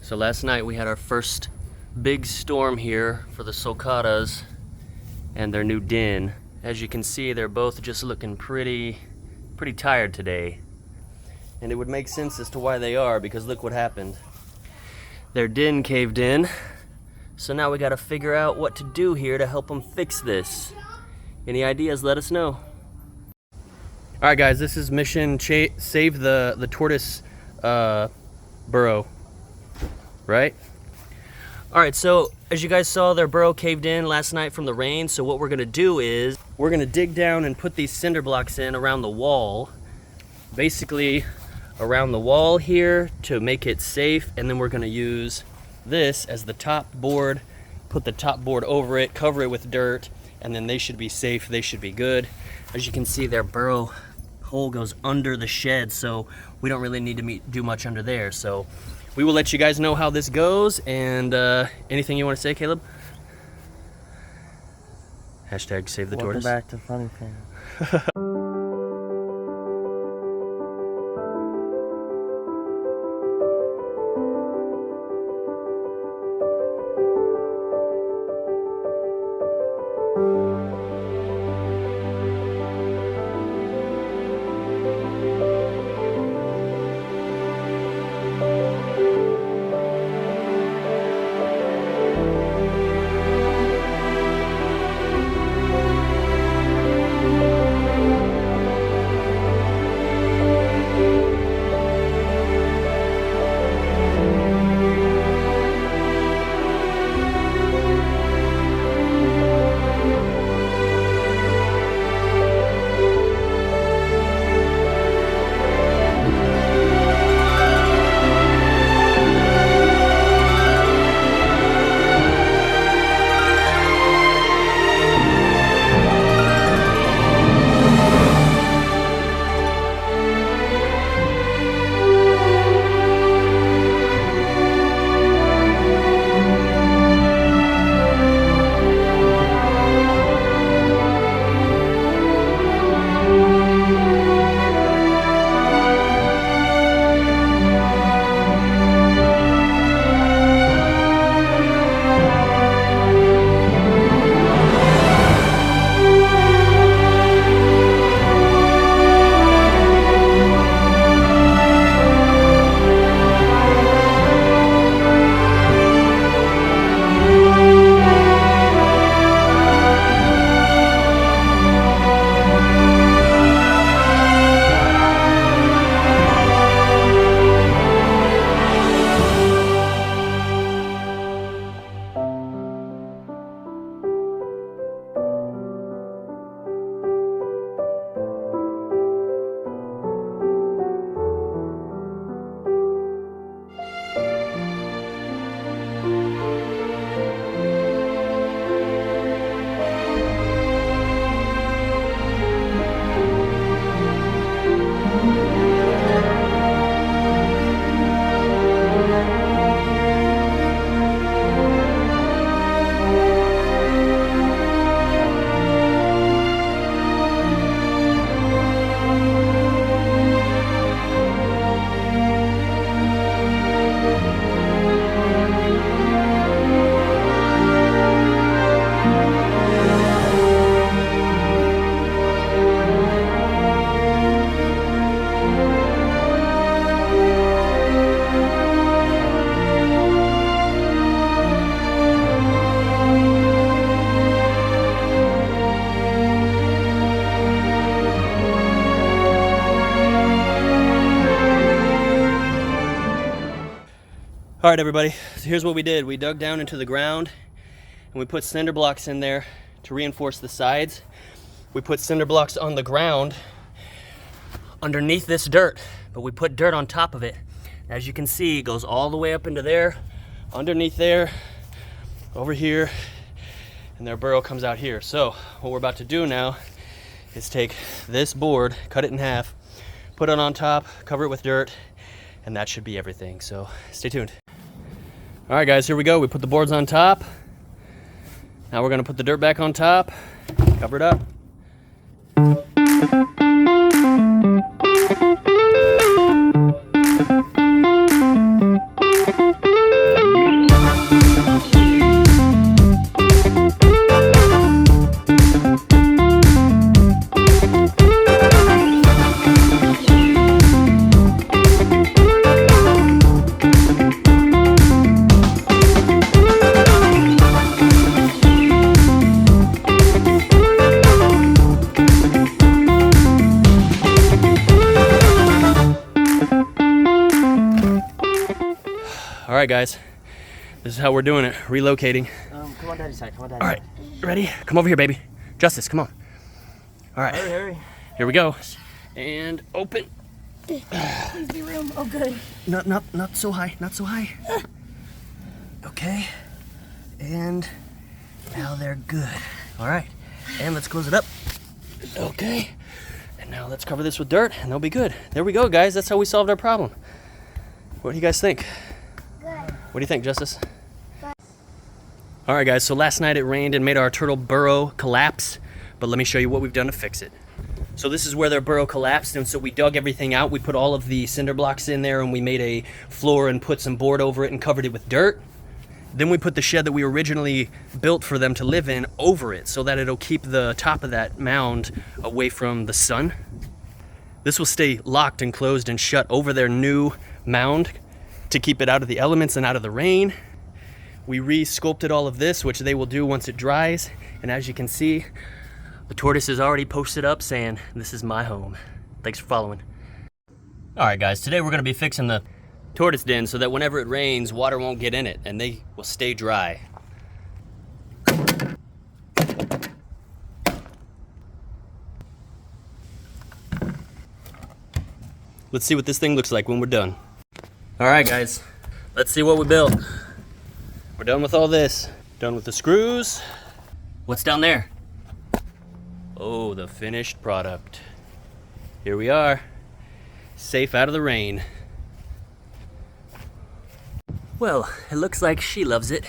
So last night we had our first big storm here for the sulcatas and their new den. As you can see, they're both just looking pretty tired today. And it would make sense as to why they are, because look what happened. Their den caved in. So now we gotta figure out what to do here to help them fix this. Any ideas, let us know. All right guys, this is mission save the tortoise burrow, right? All right, so as you guys saw, their burrow caved in last night from the rain. So what we're gonna do is we're gonna dig down and put these cinder blocks in around the wall, basically around the wall here to make it safe. And then we're gonna use this as the top board, put the top board over it, cover it with dirt, and then they should be safe, they should be good. As you can see, their burrow hole goes under the shed, so we don't really need to do much under there. So we will let you guys know how this goes. And anything you want to say, Caleb? Hashtag save the tortoise. Welcome back to Funny Fan. All right, everybody, so here's what we did. We dug down into the ground and we put cinder blocks in there to reinforce the sides. We put cinder blocks on the ground underneath this dirt, but we put dirt on top of it. As you can see, it goes all the way up into there, underneath there, over here, and their burrow comes out here. So what we're about to do now is take this board, cut it in half, put it on top, cover it with dirt, and that should be everything. So stay tuned. All right, guys, here we go. We put the boards on top. Now we're gonna put the dirt back on top, cover it up. All right, guys. This is how we're doing it, relocating. Come on, Daddy's side. Come on, Daddy's All right, ready? Come over here, baby. Justice, come on. All right. Hurry. Here we go. And open. Please be room. Oh, good. Not so high, not so high. Okay. And now they're good. All right. And let's close it up. Okay. And now let's cover this with dirt and they'll be good. There we go, guys. That's how we solved our problem. What do you guys think? Good. What do you think, Justice? All right, guys, so last night it rained and made our turtle burrow collapse, but let me show you what we've done to fix it. So this is where their burrow collapsed, and so we dug everything out. We put all of the cinder blocks in there, and we made a floor and put some board over it and covered it with dirt. Then we put the shed that we originally built for them to live in over it so that it'll keep the top of that mound away from the sun. This will stay locked and closed and shut over their new mound to keep it out of the elements and out of the rain. We re-sculpted all of this, which they will do once it dries. And as you can see, the tortoise is already posted up saying, "This is my home." Thanks for following. All right, guys, today we're gonna be fixing the tortoise den so that whenever it rains, water won't get in it and they will stay dry. Let's see what this thing looks like when we're done. All right, guys, let's see what we built. We're done with all this. Done with the screws. What's down there? Oh, the finished product. Here we are, safe out of the rain. Well, it looks like she loves it.